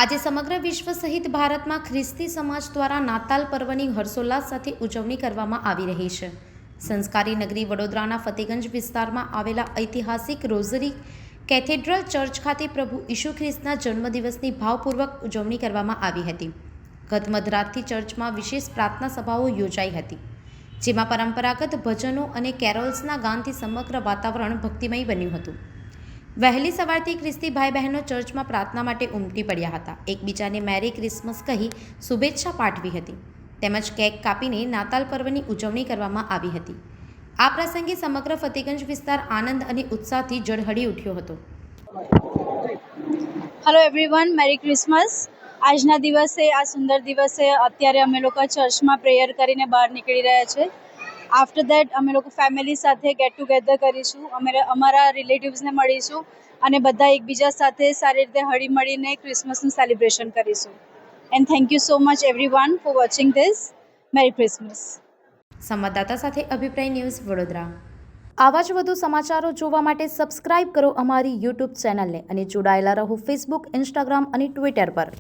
આજે સમગ્ર વિશ્વ સહિત ભારતમાં ખ્રિસ્તી સમાજ દ્વારા નાતાલ પર્વની હર્ષોલ્લાસ સાથે ઉજવણી કરવામાં આવી રહી છે। સંસ્કારી નગરી વડોદરાના ફતેગંજ વિસ્તારમાં આવેલા ઐતિહાસિક રોઝરી કેથેડ્રલ ચર્ચ ખાતે પ્રભુ ઈસુ ખ્રિસ્તના જન્મદિવસની ભાવપૂર્વક ઉજવણી કરવામાં આવી હતી। ગત મધરાતથી ચર્ચમાં વિશેષ પ્રાર્થના સભાઓ યોજાઈ હતી, જેમાં પરંપરાગત ભજનો અને કેરોલ્સના ગાનથી સમગ્ર વાતાવરણ ભક્તિમય બન્યું હતું। વહેલી સવારથી ખ્રિસ્તી ભાઈ બહેનો ચર્ચમાં પ્રાર્થના માટે ઉમટી પડ્યા હતા, એકબીજાને મેરી ક્રિસમસ કહી શુભેચ્છા પાઠવી હતી, તેમજ કેક કાપીને નાતાલ પર્વની ઉજવણી કરવામાં આવી હતી। આ પ્રસંગે સમગ્ર ફતેગંજ વિસ્તાર આનંદ અને ઉત્સાહથી ઝળહળી ઉઠ્યો હતો। Hello everyone, merry Christmas. આજના દિવસે, આ સુંદર દિવસે અત્યારે અમે લોકો ચર્ચમાં પ્રેયર કરીને બહાર નીકળી રહ્યા છે। આફ્ટર દેટ અમે લોકો ફેમિલી સાથે ગેટ ટુગેધર કરીશું, અમારા રિલેટિવ્સને મળીશું અને બધા એકબીજા સાથે સારી રીતે હળી મળીને ક્રિસમસનું સેલિબ્રેશન કરીશું। And thank you so much everyone for watching this. Merry Christmas. સંવાદદાતા સાથે અભિપ્રાય ન્યૂઝ, વડોદરા। આવા જ વધુ સમાચારો જોવા માટે સબસ્ક્રાઇબ કરો અમારી યુટ્યુબ ચેનલને અને જોડાયેલા રહો ફેસબુક, ઇન્સ્ટાગ્રામ અને ટ્વિટર પર।